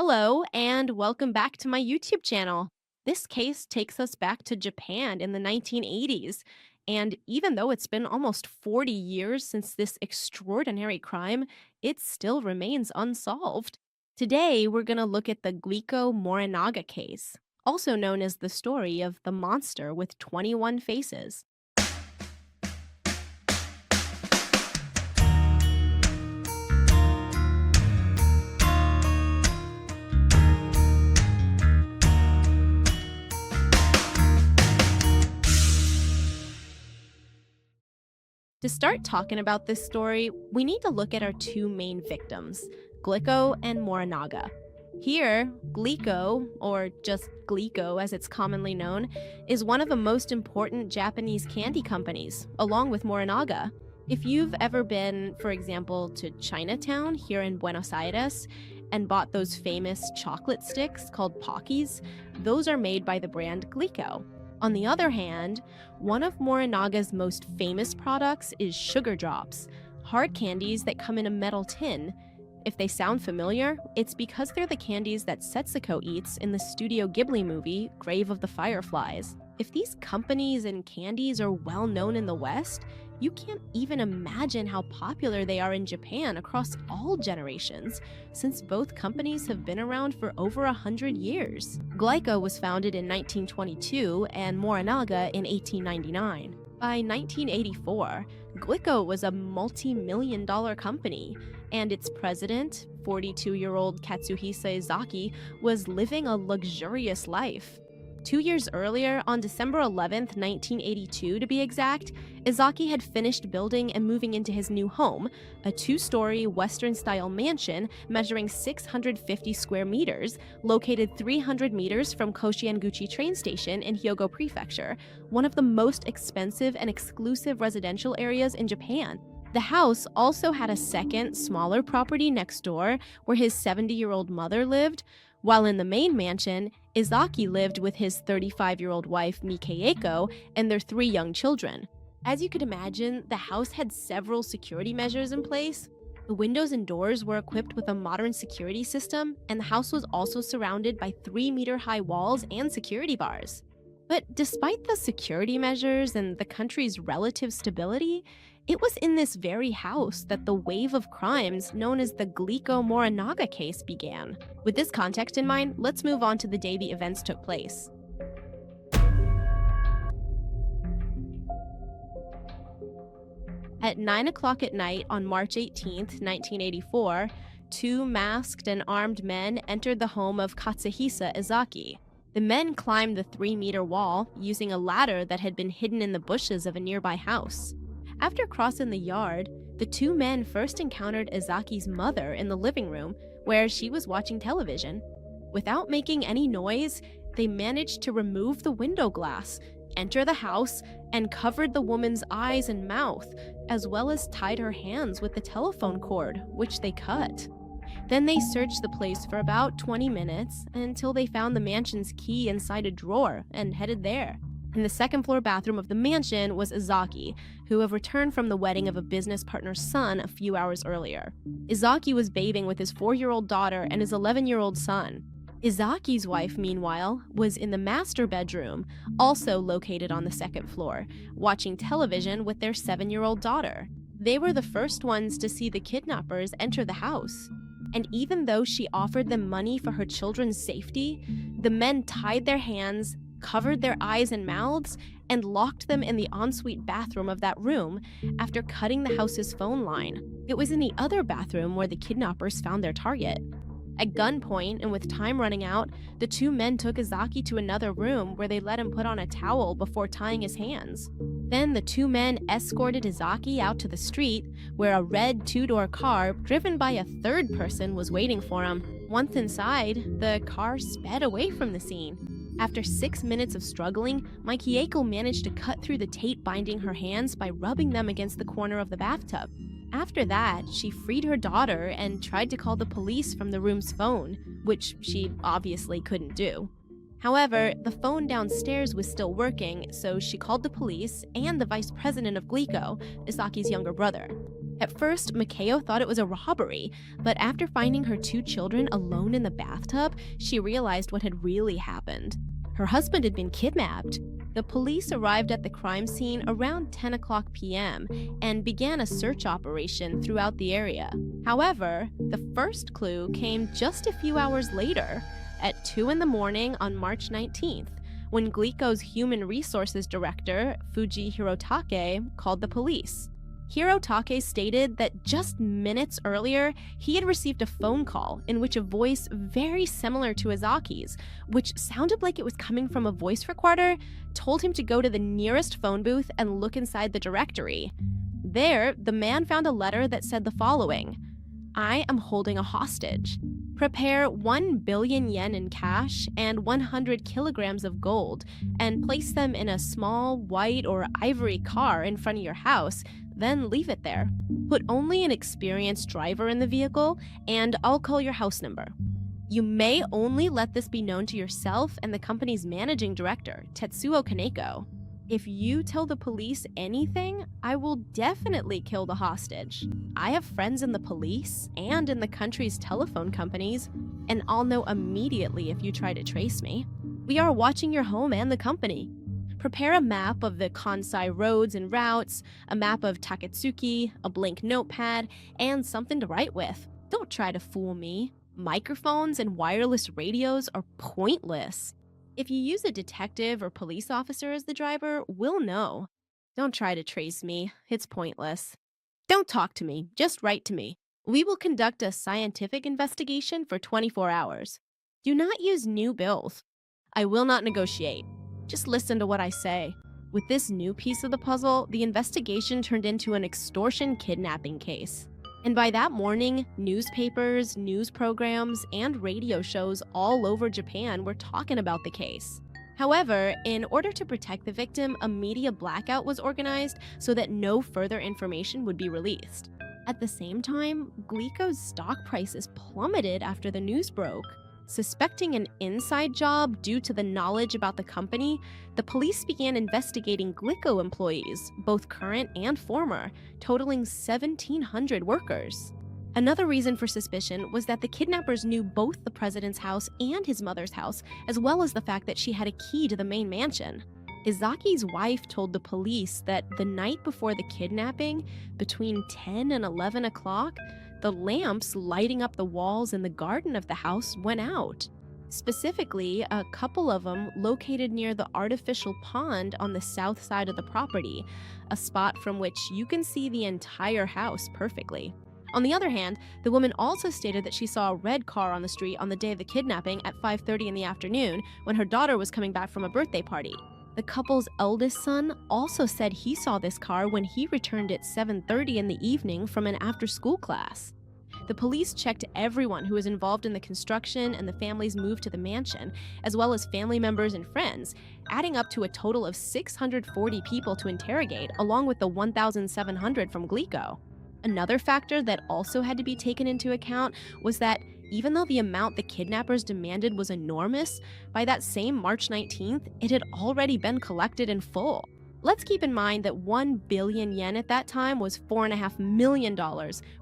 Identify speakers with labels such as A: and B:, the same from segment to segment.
A: Hello, and welcome back to my YouTube channel. This case takes us back to Japan in the 1980s. And even though it's been almost 40 years since this extraordinary crime, it still remains unsolved. Today, we're going to look at the Glico Morinaga case, also known as the story of the monster with 21 faces. To start talking about this story, we need to look at our two main victims, Glico and Morinaga. Here, Glico, or just Glico as it's commonly known, is one of the most important Japanese candy companies, along with Morinaga. If you've ever been, for example, to Chinatown here in Buenos Aires and bought those famous chocolate sticks called Pockies, those are made by the brand Glico. On the other hand, one of Morinaga's most famous products is sugar drops, hard candies that come in a metal tin. If they sound familiar, it's because they're the candies that Setsuko eats in the Studio Ghibli movie Grave of the Fireflies. If these companies and candies are well known in the West, you can't even imagine how popular they are in Japan across all generations, since both companies have been around for over 100 years. Glico was founded in 1922 and Morinaga in 1899. By 1984, Glico was a multi-million-dollar company, and its president, 42-year-old Katsuhisa Izaki, was living a luxurious life. 2 years earlier, on December 11th, 1982 to be exact, Izaki had finished building and moving into his new home, a two-story Western-style mansion measuring 650 square meters, located 300 meters from Koshianguchi train station in Hyogo Prefecture, one of the most expensive and exclusive residential areas in Japan. The house also had a second, smaller property next door where his 70-year-old mother lived, while in the main mansion, Izaki lived with his 35-year-old wife Mikaeko and their three young children. As you could imagine, the house had several security measures in place. The windows and doors were equipped with a modern security system, and the house was also surrounded by 3-meter-high walls and security bars. But despite the security measures and the country's relative stability, it was in this very house that the wave of crimes known as the Glico Morinaga case began. With this context in mind, let's move on to the day the events took place. At 9 o'clock at night on March 18, 1984, two masked and armed men entered the home of Katsuhisa Izaki. The men climbed the 3-meter wall using a ladder that had been hidden in the bushes of a nearby house. After crossing the yard, the two men first encountered Izaki's mother in the living room, where she was watching television. Without making any noise, they managed to remove the window glass, enter the house, and covered the woman's eyes and mouth, as well as tied her hands with the telephone cord, which they cut. Then they searched the place for about 20 minutes until they found the mansion's key inside a drawer and headed there. In the second-floor bathroom of the mansion was Izaki, who had returned from the wedding of a business partner's son a few hours earlier. Izaki was bathing with his 4-year-old daughter and his 11-year-old son. Izaki's wife, meanwhile, was in the master bedroom, also located on the second floor, watching television with their 7-year-old daughter. They were the first ones to see the kidnappers enter the house. And even though she offered them money for her children's safety, the men tied their hands, covered their eyes and mouths, and locked them in the ensuite bathroom of that room after cutting the house's phone line. It was in the other bathroom where the kidnappers found their target. At gunpoint, and with time running out, the two men took Izaki to another room where they let him put on a towel before tying his hands. Then the two men escorted Izaki out to the street, where a red 2-door car driven by a third person was waiting for him. Once inside, the car sped away from the scene. After 6 minutes of struggling, Mikaeko managed to cut through the tape binding her hands by rubbing them against the corner of the bathtub. After that, she freed her daughter and tried to call the police from the room's phone, which she obviously couldn't do. However, the phone downstairs was still working, so she called the police and the vice president of Glico, Isaki's younger brother. At first, Makeo thought it was a robbery, but after finding her two children alone in the bathtub, she realized what had really happened. Her husband had been kidnapped. The police arrived at the crime scene around 10 o'clock p.m. and began a search operation throughout the area. However, the first clue came just a few hours later, at 2 in the morning on March 19th, when Glico's human resources director, Fuji Hirotake, called the police. Hirotake stated that just minutes earlier, he had received a phone call in which a voice very similar to Izaki's, which sounded like it was coming from a voice recorder, told him to go to the nearest phone booth and look inside the directory. There, the man found a letter that said the following: "I am holding a hostage. Prepare 1 billion yen in cash and 100 kilograms of gold and place them in a small white or ivory car in front of your house, then leave it there. Put only an experienced driver in the vehicle, and I'll call your house number. You may only let this be known to yourself and the company's managing director, Tetsuo Kaneko. If you tell the police anything, I will definitely kill the hostage. I have friends in the police and in the country's telephone companies, and I'll know immediately if you try to trace me. We are watching your home and the company. Prepare a map of the Kansai roads and routes, a map of Taketsuki, a blank notepad, and something to write with. Don't try to fool me. Microphones and wireless radios are pointless. If you use a detective or police officer as the driver, we'll know. Don't try to trace me. It's pointless. Don't talk to me. Just write to me. We will conduct a scientific investigation for 24 hours. Do not use new bills. I will not negotiate. Just listen to what I say. With this new piece of the puzzle, the investigation turned into an extortion kidnapping case. And by that morning, newspapers, news programs, and radio shows all over Japan were talking about the case. However, in order to protect the victim, a media blackout was organized so that no further information would be released. At the same time, Glico's stock prices plummeted after the news broke. Suspecting an inside job due to the knowledge about the company, the police began investigating Glico employees, both current and former, totaling 1,700 workers. Another reason for suspicion was that the kidnappers knew both the president's house and his mother's house, as well as the fact that she had a key to the main mansion. Izaki's wife told the police that the night before the kidnapping, between 10 and 11 o'clock, the lamps lighting up the walls in the garden of the house went out. Specifically, a couple of them located near the artificial pond on the south side of the property, a spot from which you can see the entire house perfectly. On the other hand, the woman also stated that she saw a red car on the street on the day of the kidnapping at 5:30 in the afternoon when her daughter was coming back from a birthday party. The couple's eldest son also said he saw this car when he returned at 7:30 in the evening from an after-school class. The police checked everyone who was involved in the construction and the family's move to the mansion, as well as family members and friends, adding up to a total of 640 people to interrogate, along with the 1,700 from Glico. Another factor that also had to be taken into account was that even though the amount the kidnappers demanded was enormous, by that same March 19th, it had already been collected in full. Let's keep in mind that 1 billion yen at that time was $4.5 million,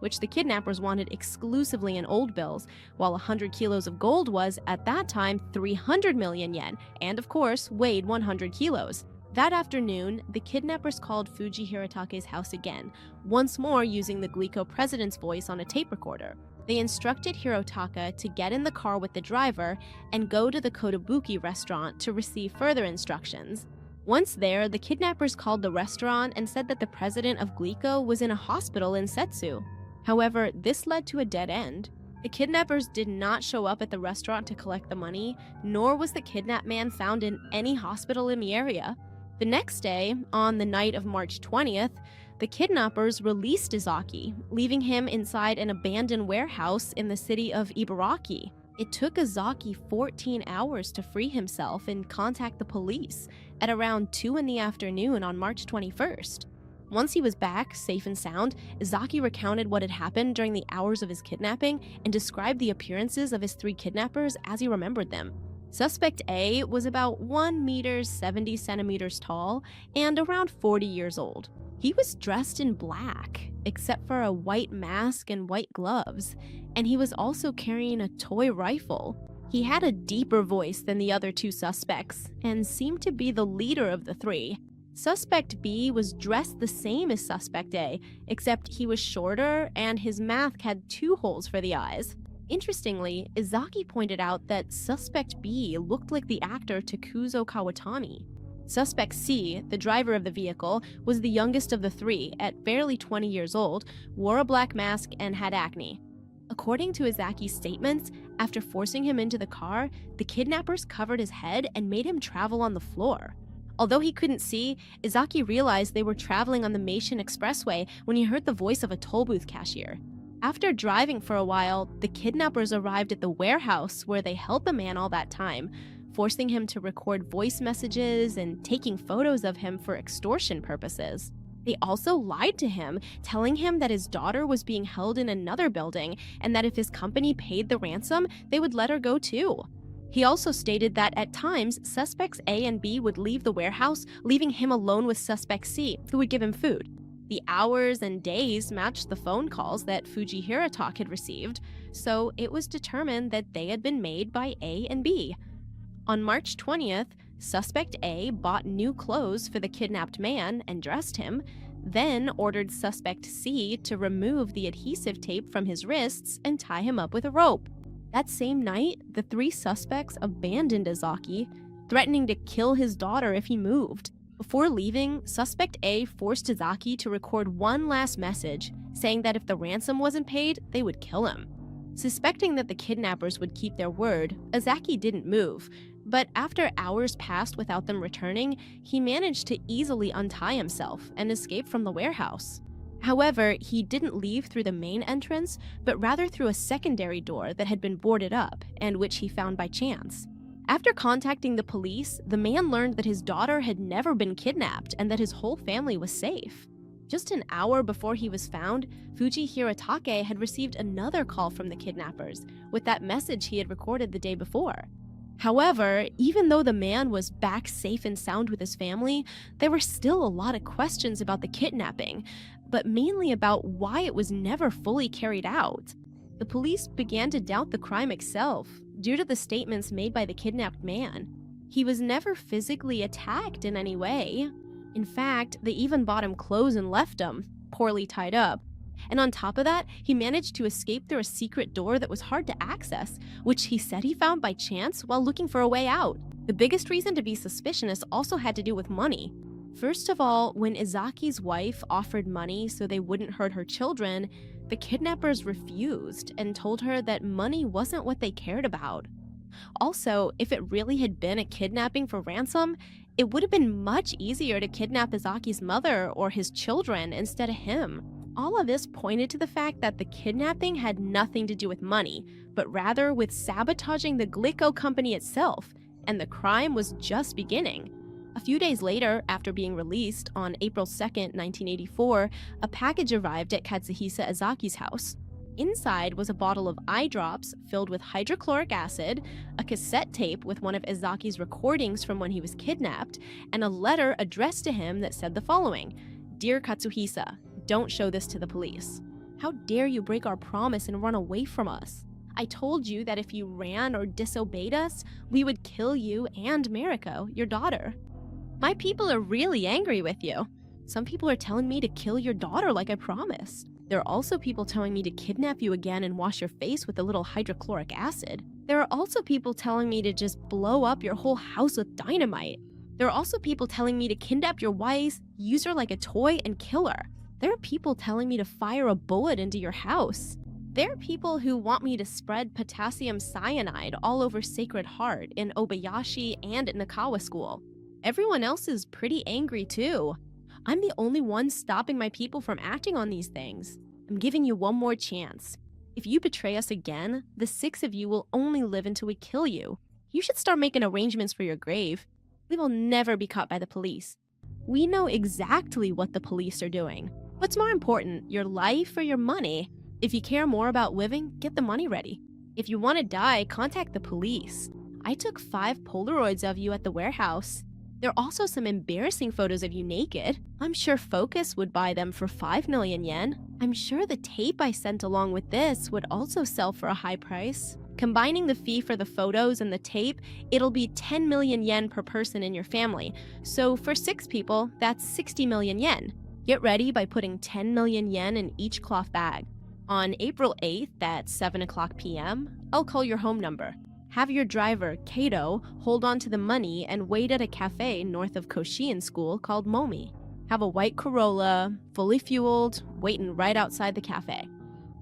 A: which the kidnappers wanted exclusively in old bills, while 100 kilos of gold was, at that time, 300 million yen, and of course, weighed 100 kilos. That afternoon, the kidnappers called Fuji Hirotake's house again, once more using the Glico president's voice on a tape recorder. They instructed Hirotaka to get in the car with the driver and go to the Kotobuki restaurant to receive further instructions. Once there, the kidnappers called the restaurant and said that the president of Glico was in a hospital in Setsu. However, this led to a dead end. The kidnappers did not show up at the restaurant to collect the money, nor was the kidnapped man found in any hospital in the area. The next day, on the night of March 20th, the kidnappers released Izaki, leaving him inside an abandoned warehouse in the city of Ibaraki. It took Izaki 14 hours to free himself and contact the police at around 2 in the afternoon on March 21st. Once he was back, safe and sound, Izaki recounted what had happened during the hours of his kidnapping and described the appearances of his 3 kidnappers as he remembered them. Suspect A was about 1 meter 70 centimeters tall and around 40 years old. He was dressed in black, except for a white mask and white gloves, and he was also carrying a toy rifle. He had a deeper voice than the other two suspects and seemed to be the leader of the three. Suspect B was dressed the same as Suspect A, except he was shorter and his mask had 2 holes for the eyes. Interestingly, Izaki pointed out that Suspect B looked like the actor Takuzo Kawatani. Suspect C, the driver of the vehicle, was the youngest of the three, at barely 20 years old, wore a black mask, and had acne. According to Izaki's statements, after forcing him into the car, the kidnappers covered his head and made him travel on the floor. Although he couldn't see, Izaki realized they were traveling on the Meishin Expressway when he heard the voice of a toll booth cashier. After driving for a while, the kidnappers arrived at the warehouse where they held the man all that time, forcing him to record voice messages and taking photos of him for extortion purposes. They also lied to him, telling him that his daughter was being held in another building and that if his company paid the ransom, they would let her go too. He also stated that at times, suspects A and B would leave the warehouse, leaving him alone with suspect C, who would give him food. The hours and days matched the phone calls that Fujihira Talk had received, so it was determined that they had been made by A and B. On March 20th, Suspect A bought new clothes for the kidnapped man and dressed him, then ordered Suspect C to remove the adhesive tape from his wrists and tie him up with a rope. That same night, the 3 suspects abandoned Izaki, threatening to kill his daughter if he moved. Before leaving, Suspect A forced Izaki to record one last message, saying that if the ransom wasn't paid, they would kill him. Suspecting that the kidnappers would keep their word, Izaki didn't move, but after hours passed without them returning, he managed to easily untie himself and escape from the warehouse. However, he didn't leave through the main entrance, but rather through a secondary door that had been boarded up and which he found by chance. After contacting the police, the man learned that his daughter had never been kidnapped and that his whole family was safe. Just an hour before he was found, Fuji Hiratake had received another call from the kidnappers, with that message he had recorded the day before. However, even though the man was back safe and sound with his family, there were still a lot of questions about the kidnapping, but mainly about why it was never fully carried out. The police began to doubt the crime itself, due to the statements made by the kidnapped man. He was never physically attacked in any way. In fact, they even bought him clothes and left him, poorly tied up. And on top of that, he managed to escape through a secret door that was hard to access, which he said he found by chance while looking for a way out. The biggest reason to be suspicious also had to do with money. First of all, when Izaki's wife offered money so they wouldn't hurt her children, the kidnappers refused and told her that money wasn't what they cared about. Also, if it really had been a kidnapping for ransom, it would have been much easier to kidnap Izaki's mother or his children instead of him. All of this pointed to the fact that the kidnapping had nothing to do with money, but rather with sabotaging the Glico company itself, and the crime was just beginning. A few days later, after being released on April 2nd, 1984, a package arrived at Katsuhisa Izaki's house. Inside was a bottle of eye drops filled with hydrochloric acid, a cassette tape with one of Izaki's recordings from when he was kidnapped, and a letter addressed to him that said the following: "Dear Katsuhisa, don't show this to the police. How dare you break our promise and run away from us? I told you that if you ran or disobeyed us, we would kill you and Mariko, your daughter. My people are really angry with you. Some people are telling me to kill your daughter like I promised. There are also people telling me to kidnap you again and wash your face with a little hydrochloric acid. There are also people telling me to just blow up your whole house with dynamite. There are also people telling me to kidnap your wife, use her like a toy, and kill her. There are people telling me to fire a bullet into your house. There are people who want me to spread potassium cyanide all over Sacred Heart in Obayashi and at Nakawa School. Everyone else is pretty angry too. I'm the only one stopping my people from acting on these things. I'm giving you one more chance. If you betray us again, the 6 of you will only live until we kill you. You should start making arrangements for your grave. We will never be caught by the police. We know exactly what the police are doing. What's more important, your life or your money? If you care more about living, get the money ready. If you want to die, contact the police. I took 5 Polaroids of you at the warehouse. There are also some embarrassing photos of you naked. I'm sure Focus would buy them for 5 million yen. I'm sure the tape I sent along with this would also sell for a high price. Combining the fee for the photos and the tape, it'll be 10 million yen per person in your family. So for 6 people, that's 60 million yen. Get ready by putting 10 million yen in each cloth bag. On April 8th at 7 o'clock p.m., I'll call your home number. Have your driver, Kato, hold on to the money and wait at a cafe north of Koshiin School called Momi. Have a white Corolla, fully fueled, waiting right outside the cafe.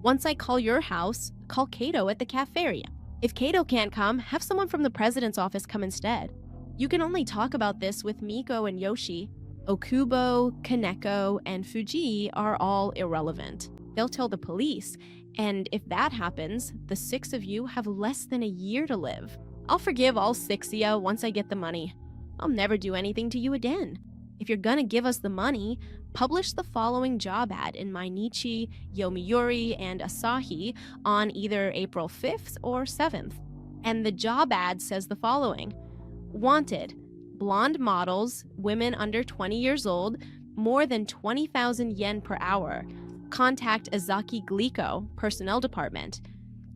A: Once I call your house, call Kato at the cafeteria. If Kato can't come, have someone from the president's office come instead. You can only talk about this with Miko and Yoshi. Okubo, Kaneko, and Fuji are all irrelevant. They'll tell the police, and if that happens, the 6 of you have less than a year to live. I'll forgive all 6 of you once I get the money. I'll never do anything to you again. If you're gonna give us the money, publish the following job ad in Mainichi, Yomiuri, and Asahi on either April 5th or 7th. And the job ad says the following: Wanted, blonde models, women under 20 years old, more than 20,000 yen per hour. Contact Azaki Glico, Personnel Department.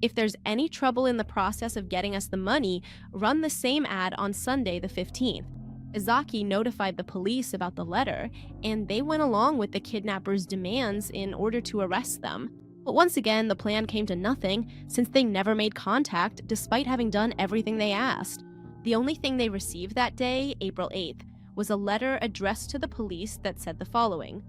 A: If there's any trouble in the process of getting us the money, run the same ad on Sunday the 15th. Azaki notified the police about the letter, and they went along with the kidnappers' demands in order to arrest them. But once again, the plan came to nothing since they never made contact despite having done everything they asked. The only thing they received that day, April 8th, was a letter addressed to the police that said the following: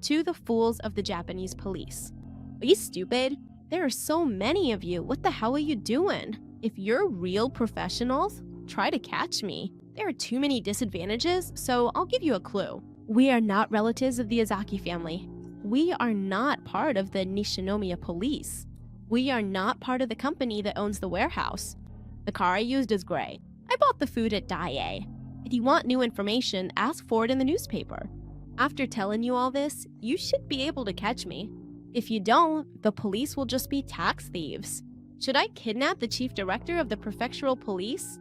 A: To the fools of the Japanese police. Are you stupid? There are so many of you. What the hell are you doing? If you're real professionals, try to catch me. There are too many disadvantages, so I'll give you a clue. We are not relatives of the Azaki family. We are not part of the Nishinomiya police. We are not part of the company that owns the warehouse. The car I used is gray. I bought the food at Daiei. If you want new information, ask for it in the newspaper. After telling you all this, you should be able to catch me. If you don't, the police will just be tax thieves. Should I kidnap the chief director of the prefectural police?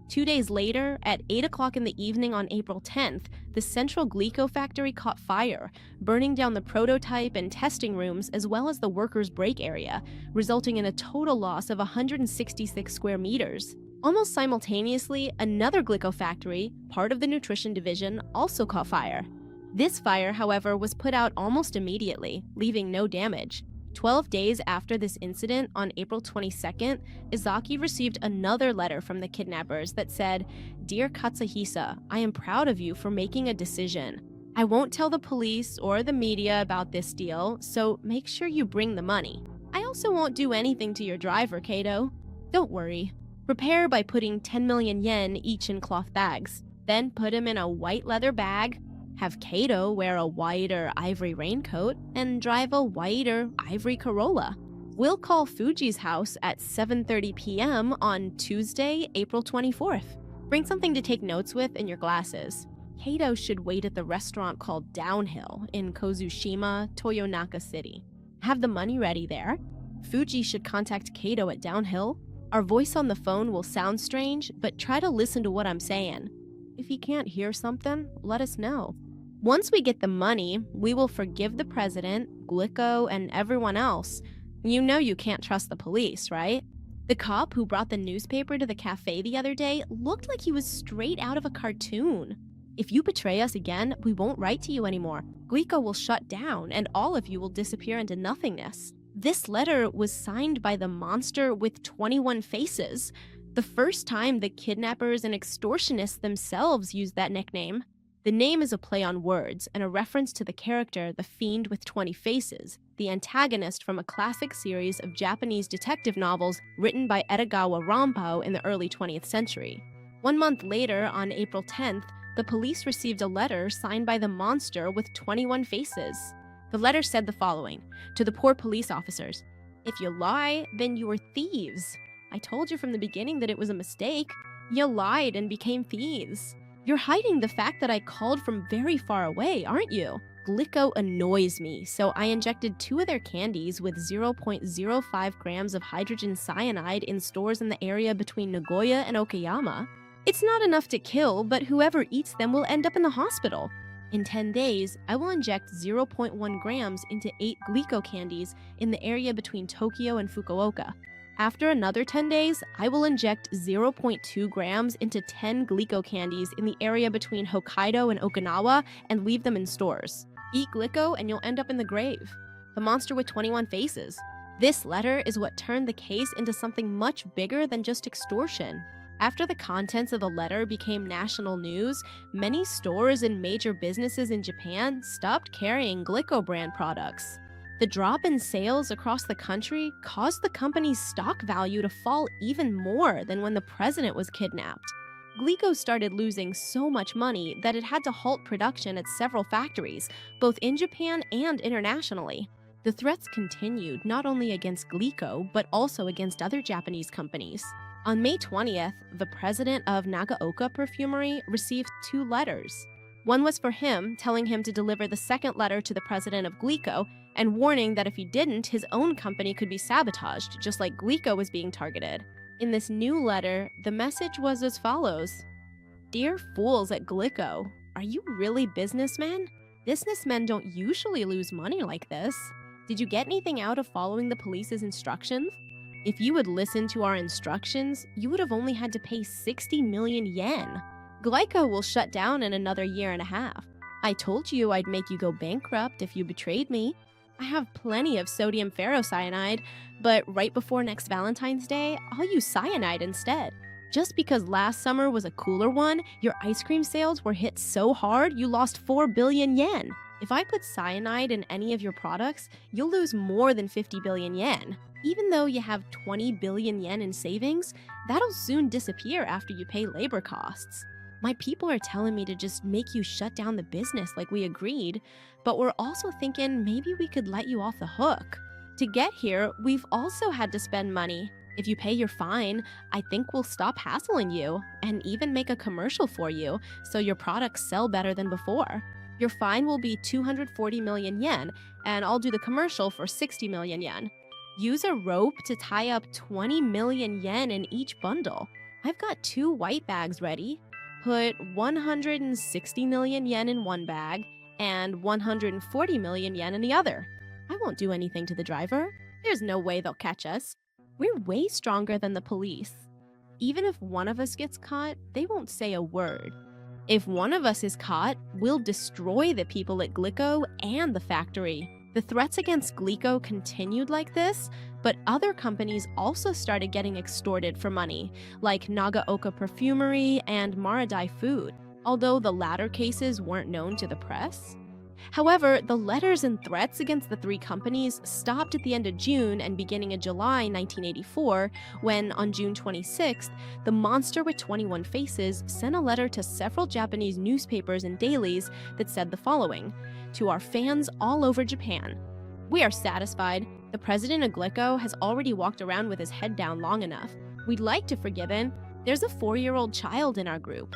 A: 2 days later, at 8 o'clock in the evening on April 10th, the central Glico factory caught fire, burning down the prototype and testing rooms as well as the workers' break area, resulting in a total loss of 166 square meters. Almost simultaneously, another Glico factory, part of the nutrition division, also caught fire. This fire, however, was put out almost immediately, leaving no damage. 12 days after this incident, on April 22nd, Izaki received another letter from the kidnappers that said, Dear Katsuhisa, I am proud of you for making a decision. I won't tell the police or the media about this deal, so make sure you bring the money. I also won't do anything to your driver, Kato. Don't worry. Prepare by putting 10 million yen each in cloth bags. Then put him in a white leather bag, have Kato wear a white or ivory raincoat, and drive a white or ivory Corolla. We'll call Fuji's house at 7:30 p.m. on Tuesday, April 24th. Bring something to take notes with in your glasses. Kato should wait at the restaurant called Downhill in Kozushima, Toyonaka City. Have the money ready there. Fuji should contact Kato at Downhill. Our voice on the phone will sound strange, but try to listen to what I'm saying. If you can't hear something, let us know. Once we get the money, we will forgive the president, Glico, and everyone else. You know you can't trust the police, right? The cop who brought the newspaper to the cafe the other day looked like he was straight out of a cartoon. If you betray us again, we won't write to you anymore. Glico will shut down, and all of you will disappear into nothingness. This letter was signed by the monster with 21 faces, the first time the kidnappers and extortionists themselves used that nickname. The name is a play on words and a reference to the character the Fiend with 20 Faces, the antagonist from a classic series of Japanese detective novels written by Edogawa Ranpo in the early 20th century. 1 month later, on April 10th, the police received a letter signed by the monster with 21 faces. The letter said the following: To the poor police officers, if you lie, then you are thieves. I told you from the beginning that it was a mistake. You lied and became thieves. You're hiding the fact that I called from very far away, aren't you? Glico annoys me, so I injected 2 of their candies with 0.05 grams of hydrogen cyanide in stores in the area between Nagoya and Okayama. It's not enough to kill, but whoever eats them will end up in the hospital. In 10 days, I will inject 0.1 grams into 8 Glico candies in the area between Tokyo and Fukuoka. After another 10 days, I will inject 0.2 grams into 10 Glico candies in the area between Hokkaido and Okinawa and leave them in stores. Eat Glico and you'll end up in the grave. The monster with 21 faces. This letter is what turned the case into something much bigger than just extortion. After the contents of the letter became national news, many stores and major businesses in Japan stopped carrying Glico brand products. The drop in sales across the country caused the company's stock value to fall even more than when the president was kidnapped. Glico started losing so much money that it had to halt production at several factories, both in Japan and internationally. The threats continued not only against Glico, but also against other Japanese companies. On May 20th, the president of Nagaoka Perfumery received 2 letters. One was for him, telling him to deliver the second letter to the president of Glico, and warning that if he didn't, his own company could be sabotaged, just like Glico was being targeted. In this new letter, the message was as follows. Dear fools at Glico, are you really businessmen? Businessmen don't usually lose money like this. Did you get anything out of following the police's instructions? If you would listen to our instructions, you would have only had to pay 60 million yen. Glico will shut down in another year and a half. I told you I'd make you go bankrupt if you betrayed me. I have plenty of sodium ferrocyanide, but right before next Valentine's Day, I'll use cyanide instead. Just because last summer was a cooler one, your ice cream sales were hit so hard you lost 4 billion yen. If I put cyanide in any of your products, you'll lose more than 50 billion yen. Even though you have 20 billion yen in savings, that'll soon disappear after you pay labor costs. My people are telling me to just make you shut down the business like we agreed, but we're also thinking maybe we could let you off the hook. To get here, we've also had to spend money. If you pay your fine, I think we'll stop hassling you and even make a commercial for you so your products sell better than before. Your fine will be 240 million yen, and I'll do the commercial for 60 million yen. Use a rope to tie up 20 million yen in each bundle. I've got 2 white bags ready. Put 160 million yen in one bag and 140 million yen in the other. I won't do anything to the driver. There's no way they'll catch us. We're way stronger than the police. Even if one of us gets caught, they won't say a word. If one of us is caught, we'll destroy the people at Glico and the factory. The threats against Glico continued like this, but other companies also started getting extorted for money, like Nagaoka Perfumery and Maridai Food, although the latter cases weren't known to the press. However, the letters and threats against the 3 companies stopped at the end of June and beginning of July 1984, when, on June 26th, the monster with 21 faces sent a letter to several Japanese newspapers and dailies that said the following: to our fans all over Japan. We are satisfied. The president of Glico has already walked around with his head down long enough. We'd like to forgive him. There's a 4-year-old child in our group.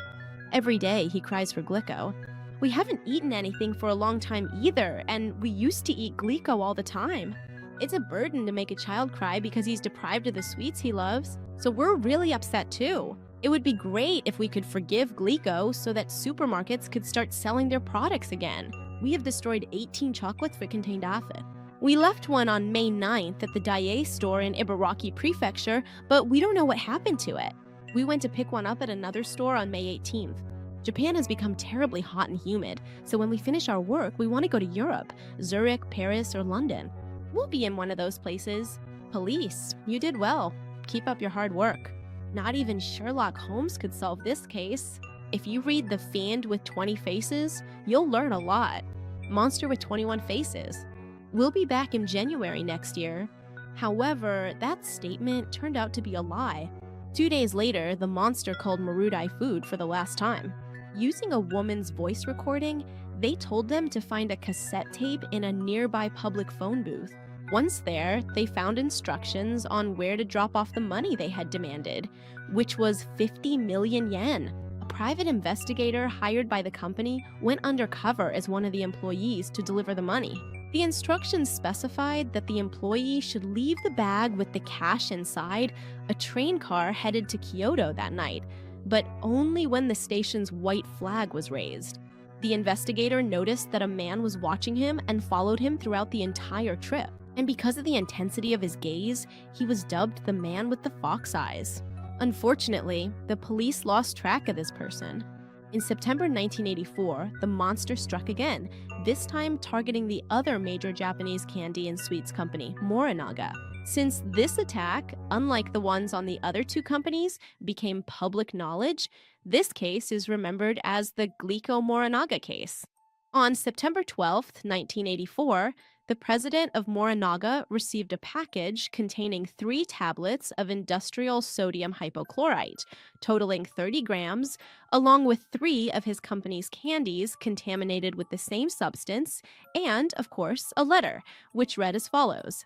A: Every day he cries for Glico. We haven't eaten anything for a long time either, and we used to eat Glico all the time. It's a burden to make a child cry because he's deprived of the sweets he loves, so we're really upset too. It would be great if we could forgive Glico so that supermarkets could start selling their products again. We have destroyed 18 chocolates that contained aphid. We left one on May 9th at the Daiei store in Ibaraki Prefecture, but we don't know what happened to it. We went to pick one up at another store on May 18th. Japan has become terribly hot and humid, so when we finish our work, we want to go to Europe, Zurich, Paris, or London. We'll be in one of those places. Police, you did well. Keep up your hard work. Not even Sherlock Holmes could solve this case. If you read The Fiend with 20 Faces, you'll learn a lot. Monster with 21 Faces. We'll be back in January next year. However, that statement turned out to be a lie. 2 days later, the monster called Marudai Food for the last time. Using a woman's voice recording, they told them to find a cassette tape in a nearby public phone booth. Once there, they found instructions on where to drop off the money they had demanded, which was 50 million yen. A private investigator hired by the company went undercover as one of the employees to deliver the money. The instructions specified that the employee should leave the bag with the cash inside a train car headed to Kyoto that night. but only when the station's white flag was raised. The investigator noticed that a man was watching him and followed him throughout the entire trip. And because of the intensity of his gaze, he was dubbed the man with the fox eyes. Unfortunately, the police lost track of this person. In September 1984, the monster struck again, this time targeting the other major Japanese candy and sweets company, Morinaga. Since this attack, unlike the ones on the other two companies, became public knowledge, this case is remembered as the Glico Morinaga case. On September 12, 1984, the president of Morinaga received a package containing 3 tablets of industrial sodium hypochlorite, totaling 30 grams, along with 3 of his company's candies contaminated with the same substance, and, of course, a letter, which read as follows.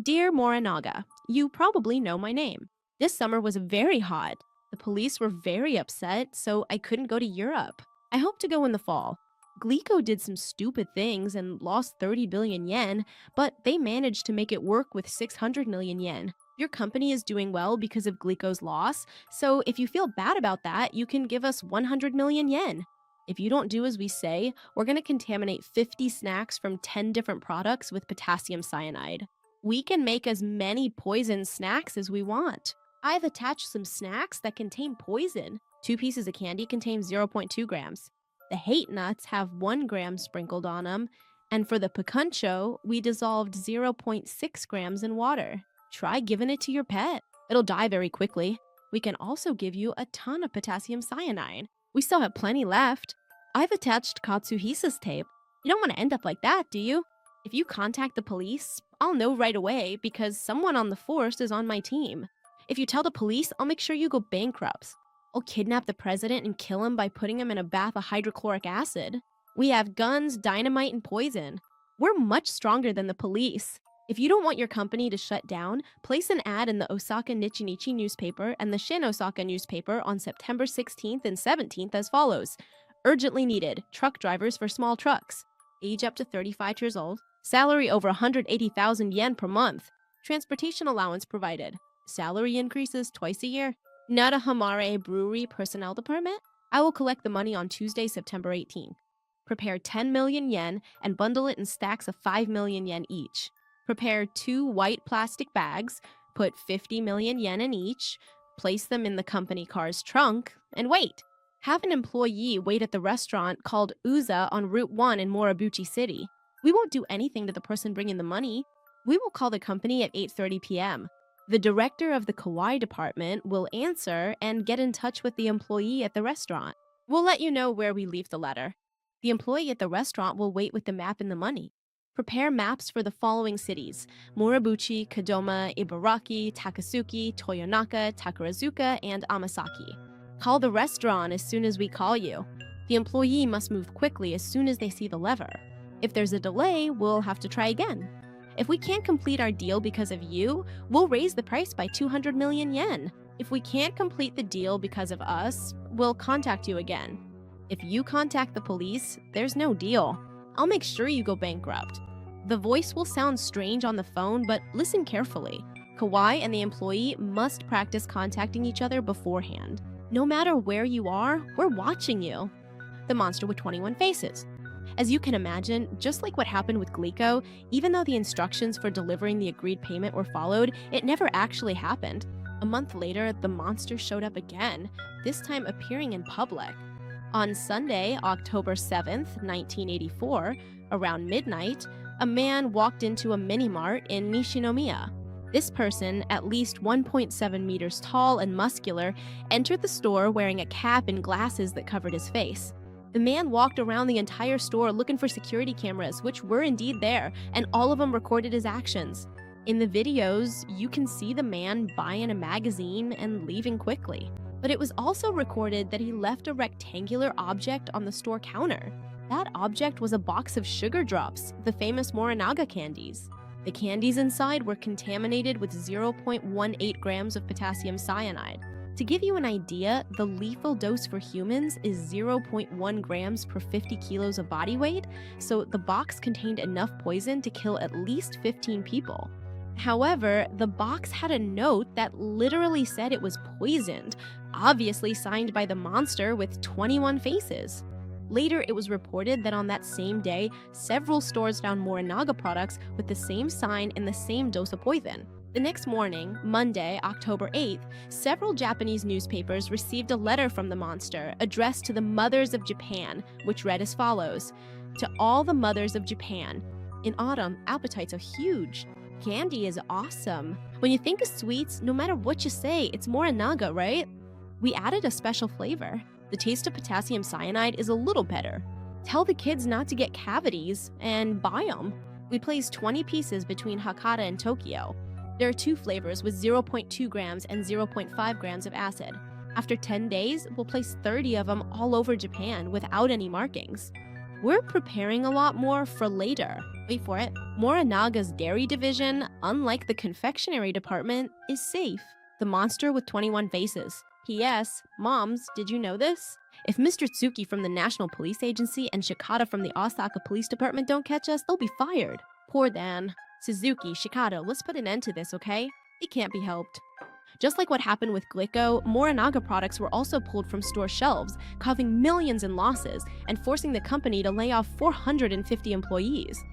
A: Dear Morinaga, you probably know my name. This summer was very hot. The police were very upset, so I couldn't go to Europe. I hope to go in the fall. Glico did some stupid things and lost 30 billion yen, but they managed to make it work with 600 million yen. Your company is doing well because of Glico's loss, so if you feel bad about that, you can give us 100 million yen. If you don't do as we say, we're going to contaminate 50 snacks from 10 different products with potassium cyanide. We can make as many poison snacks as we want. I've attached some snacks that contain poison. 2 pieces of candy contain 0.2 grams. The hate nuts have 1 gram sprinkled on them, and for the picuncho, we dissolved 0.6 grams in water. Try giving it to your pet. It'll die very quickly. We can also give you a ton of potassium cyanide. We still have plenty left. I've attached Katsuhisa's tape. You don't want to end up like that, do you? If you contact the police, I'll know right away because someone on the force is on my team. If you tell the police, I'll make sure you go bankrupt. I'll kidnap the president and kill him by putting him in a bath of hydrochloric acid. We have guns, dynamite, and poison. We're much stronger than the police. If you don't want your company to shut down, place an ad in the Osaka Nichinichi newspaper and the Shin Osaka newspaper on September 16th and 17th as follows. Urgently needed, truck drivers for small trucks. Age up to 35 years old. Salary over 180,000 yen per month. Transportation allowance provided. Salary increases twice a year. Nara Hamare Brewery Personnel Department. I will collect the money on Tuesday, September 18th. Prepare 10 million yen and bundle it in stacks of 5 million yen each. Prepare 2 white plastic bags, put 50 million yen in each, place them in the company car's trunk, and wait. Have an employee wait at the restaurant called Uza on Route 1 in Moribouchi City. We won't do anything to the person bringing the money. We will call the company at 8:30 p.m. The director of the Kawaii department will answer and get in touch with the employee at the restaurant. We'll let you know where we leave the letter. The employee at the restaurant will wait with the map and the money. Prepare maps for the following cities: Moribouchi, Kadoma, Ibaraki, Takasuki, Toyonaka, Takarazuka, and Amasaki. Call the restaurant as soon as we call you. The employee must move quickly as soon as they see the lever. If there's a delay, we'll have to try again. If we can't complete our deal because of you, we'll raise the price by 200 million yen. If we can't complete the deal because of us, we'll contact you again. If you contact the police, there's no deal. I'll make sure you go bankrupt. The voice will sound strange on the phone, but listen carefully. Kawaii and the employee must practice contacting each other beforehand. No matter where you are, we're watching you. The monster with 21 faces. As you can imagine, just like what happened with Glico, even though the instructions for delivering the agreed payment were followed, it never actually happened. A month later, the monster showed up again, this time appearing in public. On Sunday, October 7th, 1984, around midnight, a man walked into a mini-mart in Nishinomiya. This person, at least 1.7 meters tall and muscular, entered the store wearing a cap and glasses that covered his face. The man walked around the entire store looking for security cameras, which were indeed there, and all of them recorded his actions. In the videos, you can see the man buying a magazine and leaving quickly. But it was also recorded that he left a rectangular object on the store counter. That object was a box of sugar drops, the famous Morinaga candies. The candies inside were contaminated with 0.18 grams of potassium cyanide. To give you an idea, the lethal dose for humans is 0.1 grams per 50 kilos of body weight, so the box contained enough poison to kill at least 15 people. However, the box had a note that literally said it was poisoned. obviously signed by the monster with 21 faces. Later, it was reported that on that same day, several stores found Morinaga products with the same sign and the same dose of poison. The next morning, Monday, October 8th, several Japanese newspapers received a letter from the monster addressed to the mothers of Japan, which read as follows: "To all the mothers of Japan, in autumn, appetites are huge. Candy is awesome. When you think of sweets, no matter what you say, it's Morinaga, right? We added a special flavor. The taste of potassium cyanide is a little better. Tell the kids not to get cavities and buy them. We placed 20 pieces between Hakata and Tokyo. There are 2 flavors with 0.2 grams and 0.5 grams of acid. After 10 days, we'll place 30 of them all over Japan without any markings. We're preparing a lot more for later." Wait for it. Morinaga's dairy division, unlike the confectionery department, is safe. The monster with 21 faces. P.S. Moms, did you know this? If Mr. Tsuki from the National Police Agency and Shikata from the Osaka Police Department don't catch us, they'll be fired. Poor Dan. Suzuki, Shikata, let's put an end to this, okay? It can't be helped. Just like what happened with Glico, Morinaga products were also pulled from store shelves, causing millions in losses and forcing the company to lay off 450 employees.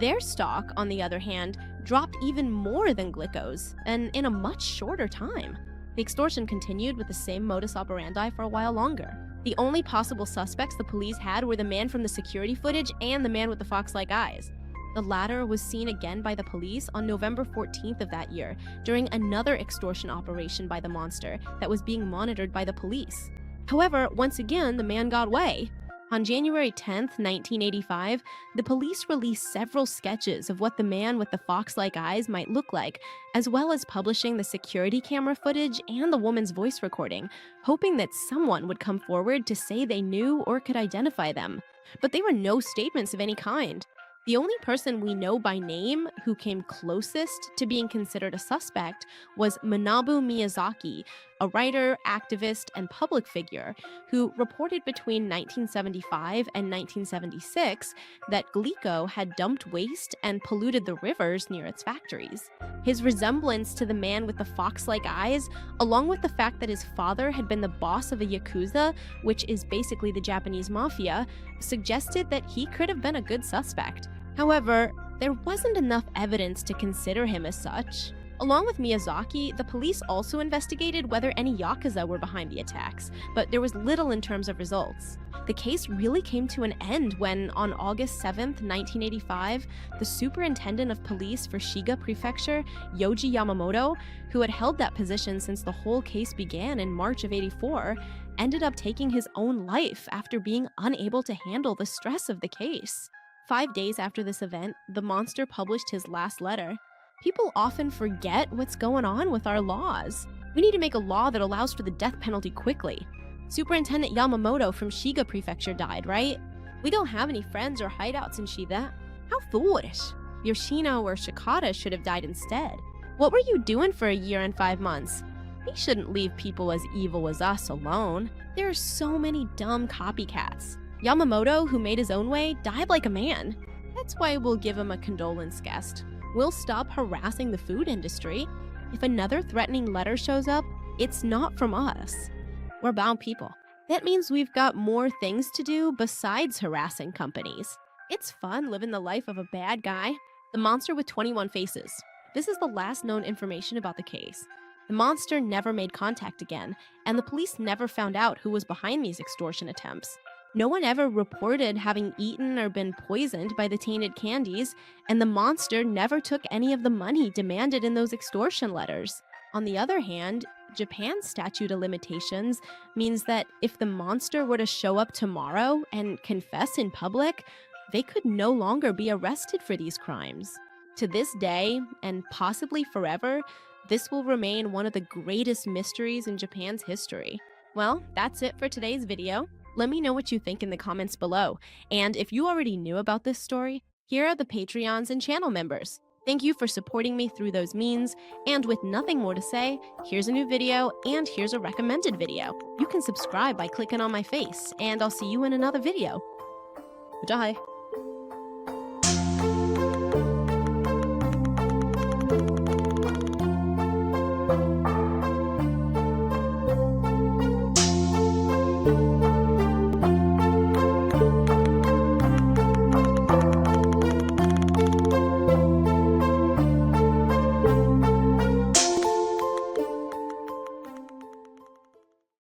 A: Their stock, on the other hand, dropped even more than Glico's, and in a much shorter time. The extortion continued with the same modus operandi for a while longer. The only possible suspects the police had were the man from the security footage and the man with the fox-like eyes. The latter was seen again by the police on November 14th of that year during another extortion operation by the monster that was being monitored by the police. However, once again, the man got away. On January 10th, 1985, the police released several sketches of what the man with the fox-like eyes might look like, as well as publishing the security camera footage and the woman's voice recording, hoping that someone would come forward to say they knew or could identify them. But there were no statements of any kind. The only person we know by name who came closest to being considered a suspect was Manabu Miyazaki, a writer, activist, and public figure who reported between 1975 and 1976 that Glico had dumped waste and polluted the rivers near its factories. His resemblance to the man with the fox-like eyes, along with the fact that his father had been the boss of a yakuza, which is basically the Japanese mafia, suggested that he could have been a good suspect. However, there wasn't enough evidence to consider him as such. Along with Miyazaki, the police also investigated whether any yakuza were behind the attacks, but there was little in terms of results. The case really came to an end when, on August 7th, 1985, the superintendent of police for Shiga Prefecture, Yoji Yamamoto, who had held that position since the whole case began in March of '84, ended up taking his own life after being unable to handle the stress of the case. 5 days after this event, the monster published his last letter. People often forget what's going on with our laws. We need to make a law that allows for the death penalty quickly. Superintendent Yamamoto from Shiga Prefecture died, right? We don't have any friends or hideouts in Shiga. How foolish. Yoshino or Shikata should have died instead. What were you doing for a year and 5 months? We shouldn't leave people as evil as us alone. There are so many dumb copycats. Yamamoto, who made his own way, died like a man. That's why we'll give him a condolence guest. We'll stop harassing the food industry. If another threatening letter shows up, it's not from us. We're bound people. That means we've got more things to do besides harassing companies. It's fun living the life of a bad guy. The monster with 21 faces. This is the last known information about the case. The monster never made contact again, and the police never found out who was behind these extortion attempts. No one ever reported having eaten or been poisoned by the tainted candies, and the monster never took any of the money demanded in those extortion letters. On the other hand, Japan's statute of limitations means that if the monster were to show up tomorrow and confess in public, they could no longer be arrested for these crimes. To this day, and possibly forever, this will remain one of the greatest mysteries in Japan's history. Well, that's it for today's video. Let me know what you think in the comments below. And if you already knew about this story, here are the Patreons and channel members. Thank you for supporting me through those means. And with nothing more to say, here's a new video and here's a recommended video. You can subscribe by clicking on my face, and I'll see you in another video. Bye.